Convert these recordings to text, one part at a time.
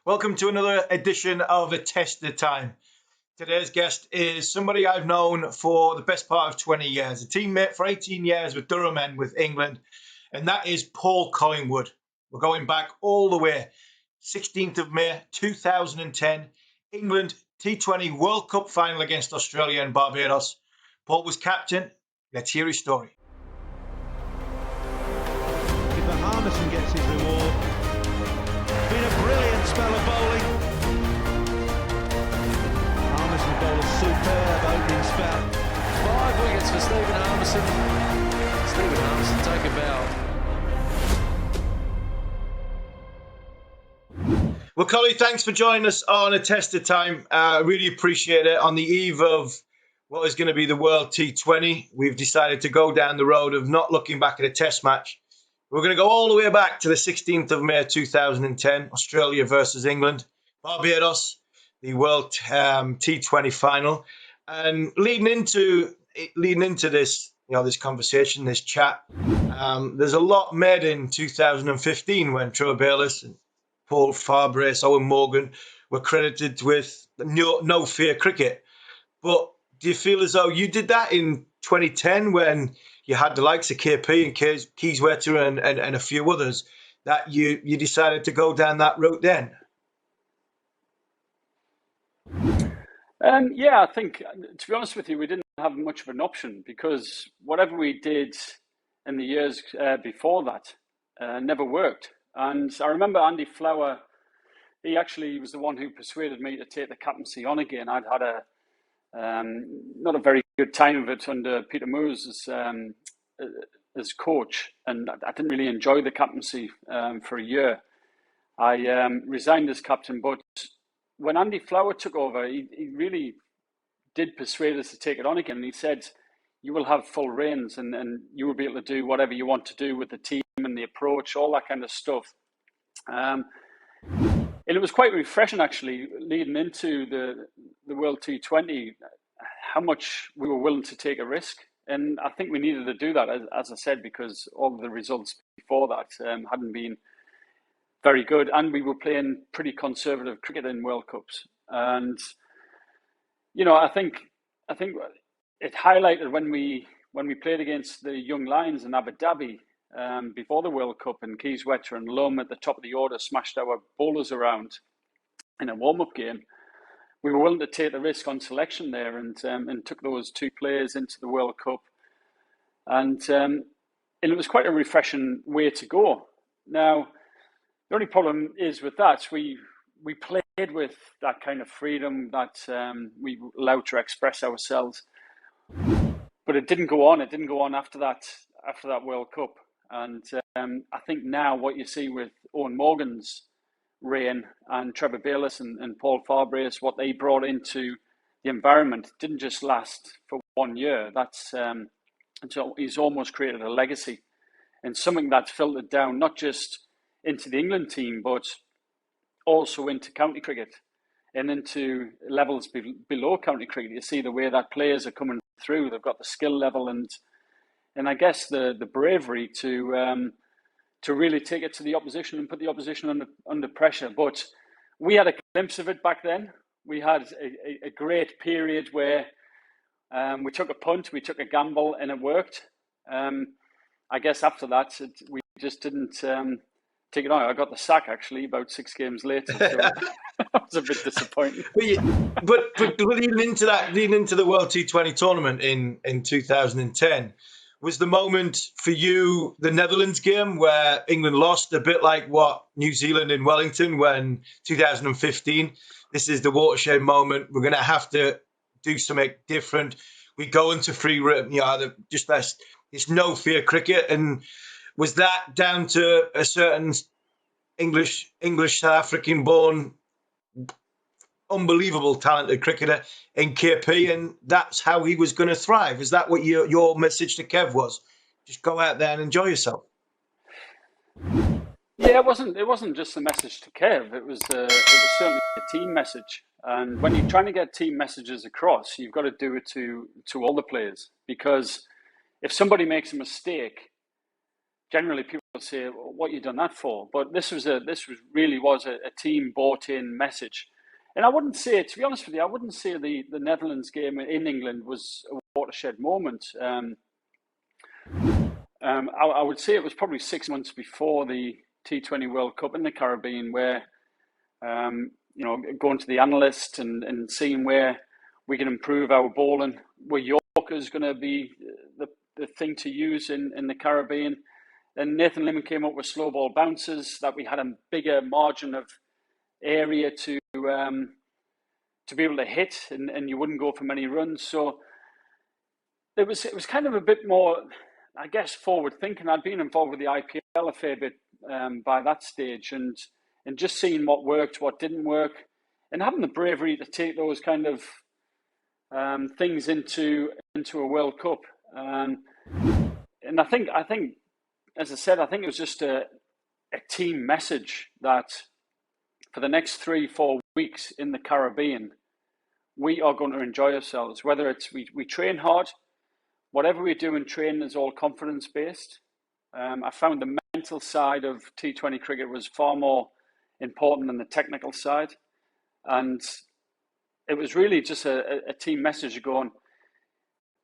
Welcome to another edition of A Test of Time. Today's guest is somebody I've known for the best part of 20 years, a teammate for 18 years with Durham and with England, and that is Paul Collingwood. We're going back all the way, 16th of May 2010, England T20 World Cup final against Australia and Barbados. Paul was captain. Let's hear his story. If the Harmison gets his reward, been a brilliant spell of bowling. Harmison bowled a superb opening spell. 5 wickets for Stephen Harmison. Stephen Harmison, take a bow. Well, Collie, thanks for joining us on A Test of Time. I really appreciate it. On the eve of what is going to be the World T20, we've decided to go down the road of not looking back at a test match. We're going to go all the way back to the 16th of May 2010, Australia versus England, Barbados, the World T20 final. And leading into this, this conversation, this chat, there's a lot made in 2015 when Trevor Bayliss and Paul Collingwood, Eoin Morgan were credited with no fear cricket. But do you feel as though you did that in 2010 when you had the likes of KP and Keyswetter and a few others, that you decided to go down that route then? I think, to be honest with you, we didn't have much of an option because whatever we did in the years before that never worked. And I remember Andy Flower, he actually was the one who persuaded me to take the captaincy on again. I'd had not a very good time of it under Peter Moores as coach, and I didn't really enjoy the captaincy for a year. I resigned as captain, but when Andy Flower took over, he really did persuade us to take it on again. And he said, you will have full reins and you will be able to do whatever you want to do with the team and the approach, all that kind of stuff. And it was quite refreshing, actually, leading into the World T20, how much we were willing to take a risk. And I think we needed to do that, as I said, because all of the results before that hadn't been very good. And we were playing pretty conservative cricket in World Cups. And, I think it highlighted when we played against the Young Lions in Abu Dhabi before the World Cup, and Keyswetter and Lum at the top of the order smashed our bowlers around in a warm-up game. We were willing to take the risk on selection there and took those two players into the World Cup. And it was quite a refreshing way to go. Now, the only problem is with that, we played with that kind of freedom that we were allowed to express ourselves. But it didn't go on. It didn't go on after that World Cup. And I think now what you see with Eoin Morgan's reign and Trevor Bayliss and Paul Collingwood, what they brought into the environment didn't just last for 1 year. So he's almost created a legacy and something that's filtered down not just into the England team, but also into county cricket and into levels below county cricket. You see the way that players are coming through. They've got the skill level and I guess the bravery to really take it to the opposition and put the opposition under pressure. But we had a glimpse of it back then. We had a great period where we took a punt, we took a gamble, and it worked. I guess after that, we just didn't take it on. I got the sack, actually, about 6 games later. So that was a bit disappointing. But leading into the World T20 tournament in 2010, was the moment for you the Netherlands game where England lost, a bit like what New Zealand in Wellington when 2015? This is the watershed moment. We're going to have to do something different. We go into free rhythm, it's no fear cricket. And was that down to a certain English South African born unbelievable talented cricketer in KP, and that's how he was going to thrive? Is that what your message to Kev was? Just go out there and enjoy yourself. Yeah, it wasn't just a message to Kev. It was certainly a team message. And when you're trying to get team messages across, you've got to do it to all the players, because if somebody makes a mistake, generally people say, well, "What you done that for?" But this was a team bought in message. And I wouldn't say, to be honest with you, I wouldn't say the Netherlands game in England was a watershed moment. I would say it was probably 6 months before the T20 World Cup in the Caribbean, where going to the analyst and seeing where we can improve our bowling, where Yorker's going to be the thing to use in the Caribbean. Then Nathan Limon came up with slow ball bounces, that we had a bigger margin of area to be able to hit, and you wouldn't go for many runs. So it was kind of a bit more, I guess, forward thinking. I'd been involved with the IPL a fair bit by that stage, and just seeing what worked, what didn't work, and having the bravery to take those kind of things into a World Cup. And I think, as I said, I think it was just a team message that for the next 3-4 weeks in the Caribbean, we are going to enjoy ourselves. Whether it's we train hard, whatever we do in training is all confidence based. I found the mental side of T20 cricket was far more important than the technical side, and it was really just a team message going,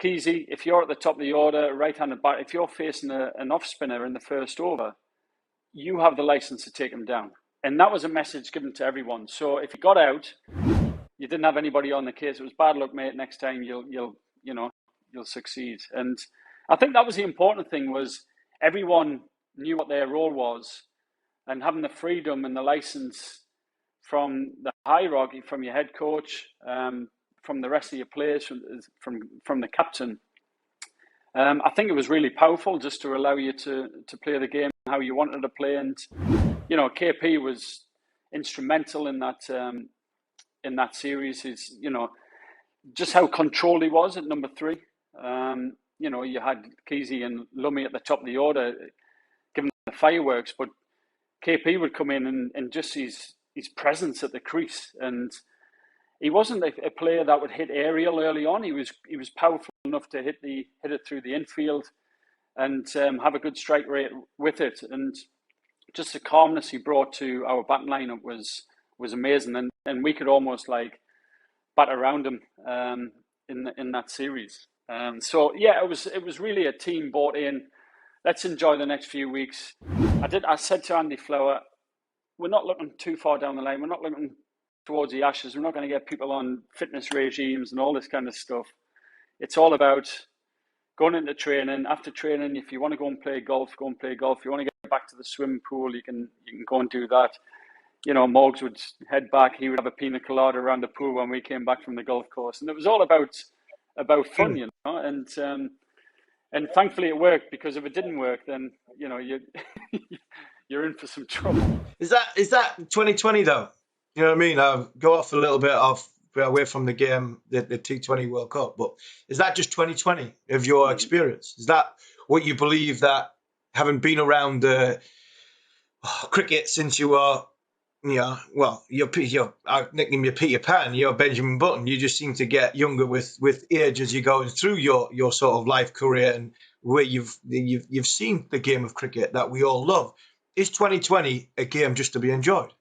Keezy, if you're at the top of the order, right-handed bat, if you're facing an off-spinner in the first over, you have the license to take him down. And that was a message given to everyone. So if you got out, you didn't have anybody on the case. It was bad luck, mate. Next time you'll succeed. And I think that was the important thing, was everyone knew what their role was, and having the freedom and the license from the hierarchy, from your head coach, from the rest of your players, from the captain. I think it was really powerful just to allow you to play the game how you wanted to play. And KP was instrumental in that series. Is just how controlled he was at number 3. You had Keezy and Lummy at the top of the order, giving the fireworks, but KP would come in and just his presence at the crease. And he wasn't a player that would hit aerial early on. He was powerful enough to hit it through the infield and have a good strike rate with it. And just the calmness he brought to our batting lineup was amazing. And we could almost like bat around him in that series. So yeah, it was really a team bought in. Let's enjoy the next few weeks. I said to Andy Flower, we're not looking too far down the line. We're not looking towards the Ashes. We're not going to get people on fitness regimes and all this kind of stuff. It's all about going into training. After training, if you want to go and play golf, go and play golf. If you want to get back to the swimming pool, you can go and do that. Morgs would head back. He would have a pina colada around the pool when we came back from the golf course, and it was all about fun, And thankfully it worked, because if it didn't work, then you're in for some trouble. Is that 2020 though? You know what I mean? I'll go off a little bit away from the game, the T20 World Cup, but is that just 2020 of your experience? Is that what you believe, that having been around cricket since you were, you're I nickname you Peter Pan, you're Benjamin Button. You just seem to get younger with age as you go through your sort of life career, and where you've seen the game of cricket that we all love. Is 2020 a game just to be enjoyed?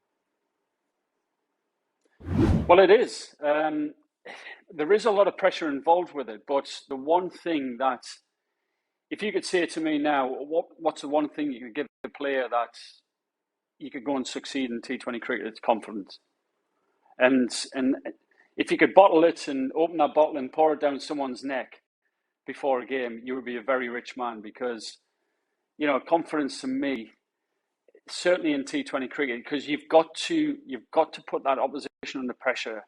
Well, it is. There is a lot of pressure involved with it, but the one thing that, if you could say to me now, what's the one thing you could give the player that you could go and succeed in T20 cricket? It's confidence. And if you could bottle it and open that bottle and pour it down someone's neck before a game, you would be a very rich man, because, confidence to me, certainly in T20 cricket, because you've got to put that opposition under pressure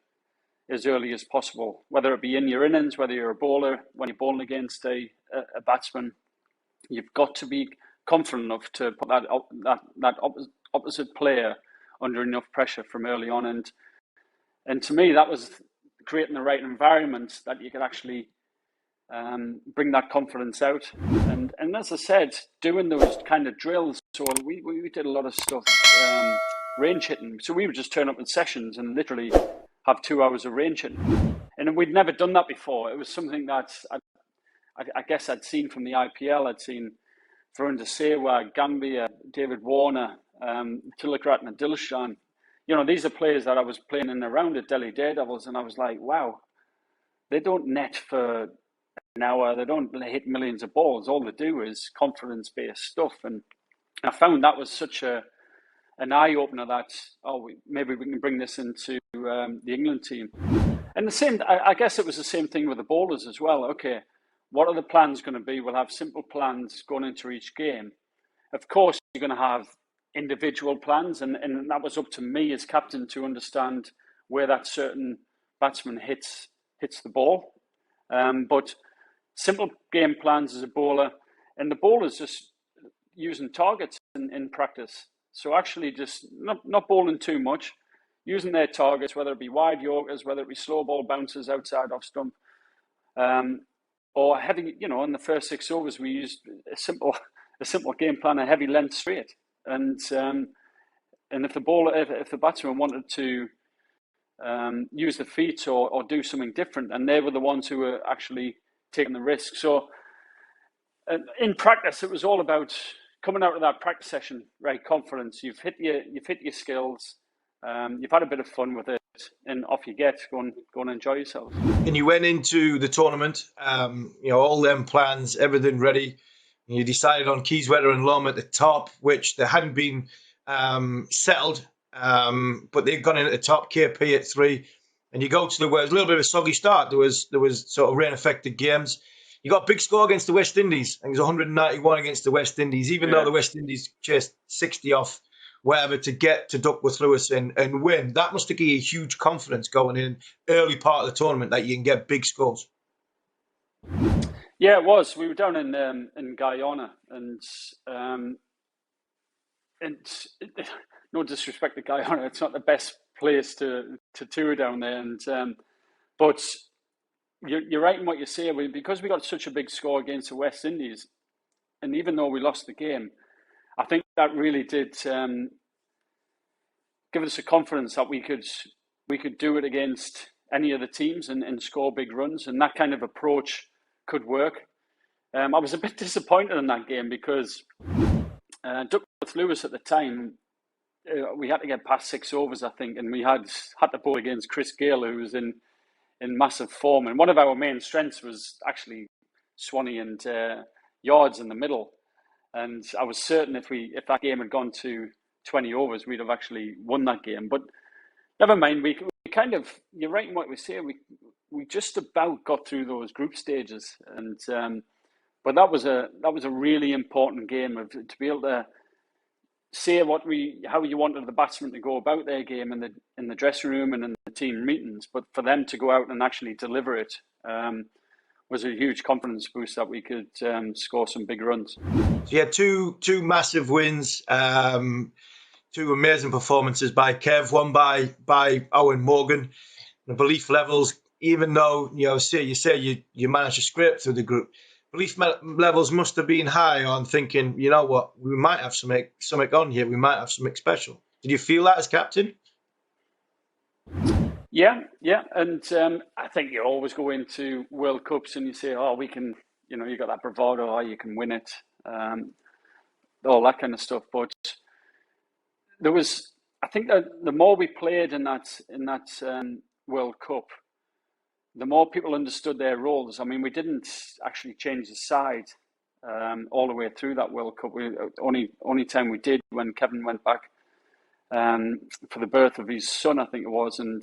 as early as possible, whether it be in your innings, whether you're a bowler, when you're bowling against a batsman, you've got to be confident enough to put that opposite player under enough pressure from early on. And to me, that was creating the right environment that you could actually bring that confidence out. And as I said, doing those kind of drills. So we did a lot of stuff, range hitting. So we would just turn up in sessions and literally have 2 hours of range hitting. And we'd never done that before. It was something that I guess I'd seen from the IPL. I'd seen throwing to Sewa, Gambia, David Warner, Tilakrat and Dilshan. These are players that I was playing in around at Delhi Daredevils, and I was like, wow, they don't net for an hour. They don't hit millions of balls. All they do is confidence-based stuff. And I found that was such an eye-opener that, maybe we can bring this into the England team. And the same, I guess it was the same thing with the bowlers as well. Okay, what are the plans going to be? We'll have simple plans going into each game. Of course, you're going to have individual plans, and that was up to me as captain to understand where that certain batsman hits the ball. But simple game plans as a bowler, and the bowlers just using targets in practice. So actually just not bowling too much, using their targets, whether it be wide Yorkers, whether it be slow ball bounces outside off stump, or heavy, in the first 6 overs, we used a simple game plan, a heavy length straight. And if the batsman wanted to use the feet or do something different, and they were the ones who were actually taking the risk. So in practice, it was all about coming out of that practice session, right? Confidence. You've hit your skills. You've had a bit of fun with it, and off you get. Go and enjoy yourself. And you went into the tournament, all them plans, everything ready. And you decided on Keysweather and Lom at the top, which they hadn't been settled, but they've gone in at the top. KP at 3, and you go to it was a little bit of a soggy start. There was sort of rain affected games. You got a big score against the West Indies. I think it was 191 against the West Indies, even though the West Indies chased 60 off whatever to get to Duckworth Lewis and win. That must have given you huge confidence going in early part of the tournament that you can get big scores. Yeah, it was. We were down in Guyana, and no disrespect to Guyana, it's not the best place to tour down there. And but you're right in what you say. Because we got such a big score against the West Indies, and even though we lost the game, I think that really did give us a confidence that we could do it against any of the teams and score big runs, and that kind of approach could work. I was a bit disappointed in that game because Duckworth Lewis at the time, we had to get past 6 overs, I think, and we had to bowl against Chris Gale, who was in massive form. And one of our main strengths was actually Swanee and yards in the middle. And I was certain if that game had gone to 20 overs, we'd have actually won that game. But never mind, we kind of, you're right in what we say, we just about got through those group stages. And but that was a really important game to be able to say how you wanted the batsmen to go about their game in the dressing room and in the team meetings, but for them to go out and actually deliver it was a huge confidence boost that we could score some big runs. So you had two massive wins, two amazing performances by Kev, one by Eoin Morgan. The belief levels, even though you say you managed to scrape through the group, belief levels must have been high on thinking, you know what, we might have something on here, we might have something special. Did you feel that as captain? Yeah, and I think you always go into World Cups and you say, we can, you got that bravado, you can win it, all that kind of stuff. But there was, I think that the more we played in that World Cup, the more people understood their roles. I mean, we didn't actually change the side all the way through that World Cup. Only time we did when Kevin went back for the birth of his son, I think it was, and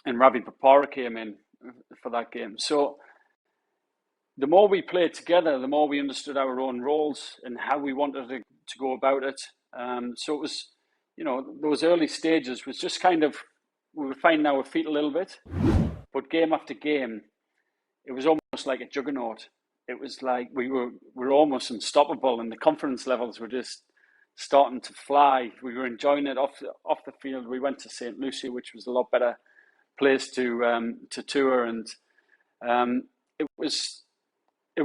Ravi Papara came in for that game. So the more we played together, the more we understood our own roles and how we wanted to go about it. So it was, those early stages was just kind of, we were finding our feet a little bit, but game after game, it was almost like a juggernaut. It was like we were almost unstoppable, and the confidence levels were just starting to fly. We were enjoying it off the field. We went to St. Lucia, which was a lot better place to tour, and it was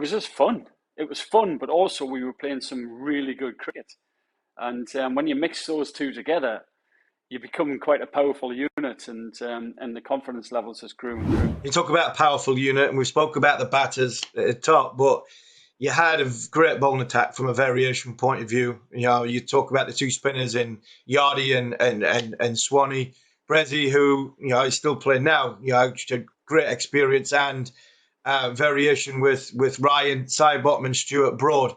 just fun. It was fun, but also we were playing some really good cricket. And when you mix those two together, you become quite a powerful unit, and the confidence levels just grew and grew. You talk about a powerful unit, and we spoke about the batters at the top, but you had a great bowling attack from a variation point of view. You talk about the two spinners in Yardy and Swanee. Brezzy, who is still playing now, just had great experience and variation with Ryan Sidebottom and Stuart Broad.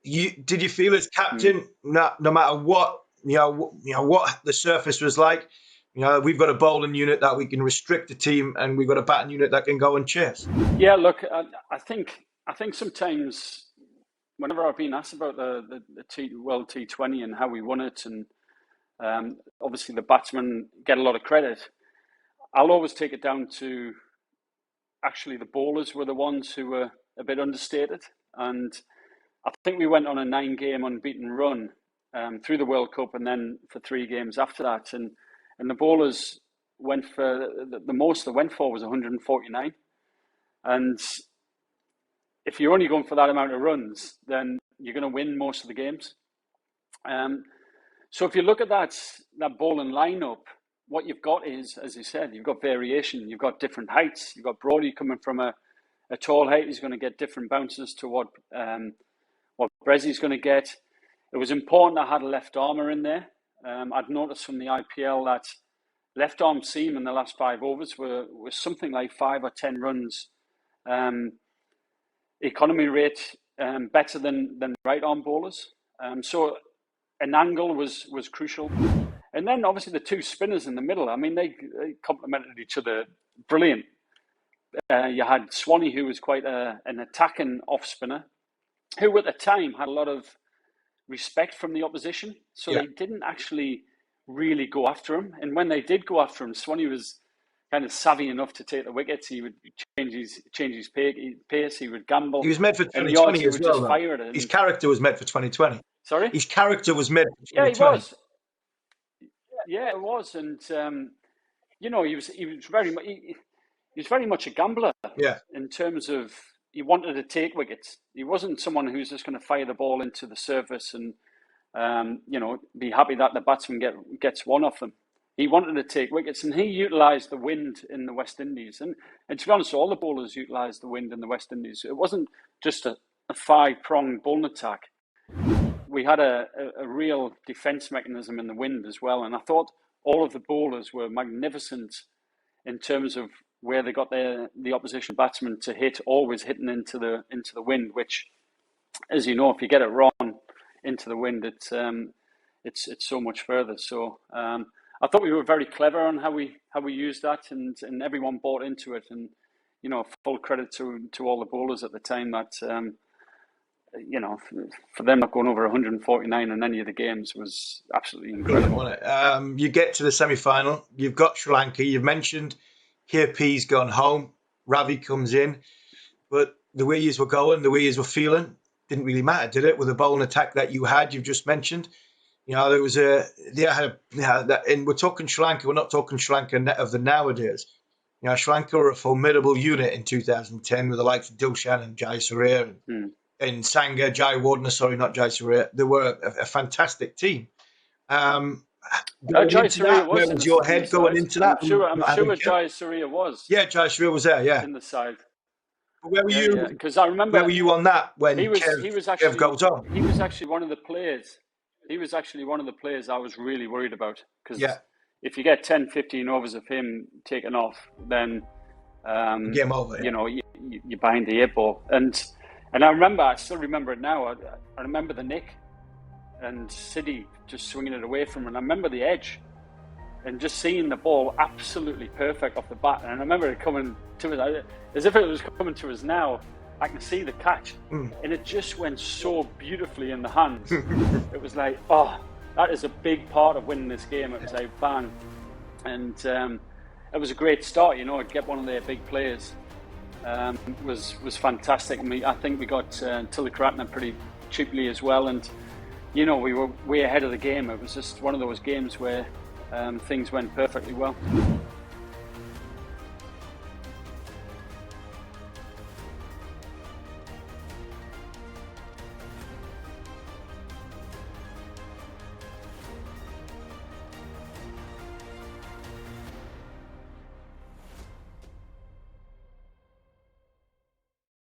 Did you feel as captain, no matter what what the surface was like, we've got a bowling unit that we can restrict the team, and we've got a batting unit that can go and chase? Yeah, look, I think sometimes whenever I've been asked about the World T20 and how we won it, and obviously the batsmen get a lot of credit, I'll always take it down to actually the bowlers were the ones who were a bit understated. And I think we went on a 9-game unbeaten run through the World Cup, and then for 3 games after that. And the bowlers went for the most they went for was 149. And if you're only going for that amount of runs, then you're going to win most of the games. So if you look at that bowling lineup, what you've got is, as you said, you've got variation. You've got different heights. You've got Brodie coming from a tall height. He's going to get different bounces to what Brezzy's going to get. It was important I had a left armer in there. I'd noticed from the IPL that left arm seam in the last 5 overs was something like 5 or 10 runs economy rate better than right arm bowlers. So an angle was crucial. And then obviously the 2 spinners in the middle, I mean, they complemented each other brilliant. You had Swanee, who was quite an attacking off spinner, who at the time had a lot of respect from the opposition. So they didn't actually really go after him. And when they did go after him, Swanee was kind of savvy enough to take the wickets. He would change his pace. He would gamble. He was made for 2020 as well. Fire it. His character was made for 2020. Sorry? His character was made for 2020. Yeah, he was. Yeah, it was. And, he was very much a gambler. Yeah. In terms of, he wanted to take wickets. He wasn't someone who's just going to fire the ball into the surface and, be happy that the batsman gets one off them. He wanted to take wickets, and he utilised the wind in the West Indies. And to be honest, all the bowlers utilised the wind in the West Indies. It wasn't just a 5-pronged bowling attack. We had a real defence mechanism in the wind as well. And I thought all of the bowlers were magnificent in terms of where they got the opposition batsman to hit, always hitting into the wind, which, as you know, if you get it wrong into the wind, it's so much further. So I thought we were very clever on how we used that, and everyone bought into it. And full credit to all the bowlers at the time that for them not going over 149 in any of the games was absolutely incredible. Brilliant, wasn't it? You get to the semi-final. You've got Sri Lanka. You've mentioned KP's gone home. Ravi comes in, but the way you were going, the way you were feeling, didn't really matter, did it? With the bowling attack that you had, you've just mentioned. There was and we're talking Sri Lanka. We're not talking Sri Lanka of the nowadays. Sri Lanka were a formidable unit in 2010 with the likes of Dilshan and Jayasuriya and Sangha, Jai Wardner, not Jayasuriya. They were a fantastic team. Jayasuriya was. Where was your head going into that? I'm sure Jayasuriya was. Yeah, Jayasuriya was there. Yeah, in the side. Where were you? Because I remember. Where were you on that when he was actually, Kev goes on? He was actually one of the players. He was actually one of the players I was really worried about, because if you get 10, 15 overs of him taken off, then game over. You're behind the 8 ball. And I still remember it now. I remember the nick and City just swinging it away from him. And I remember the edge and just seeing the ball absolutely perfect off the bat. And I remember it coming to us, as if it was coming to us now. I can see the catch, and it just went so beautifully in the hands. It was like, that is a big part of winning this game. It was like, bang. And it was a great start, get one of their big players. Was fantastic. I think we got Tilakaratne pretty cheaply as well, and we were way ahead of the game. It was just one of those games where things went perfectly well.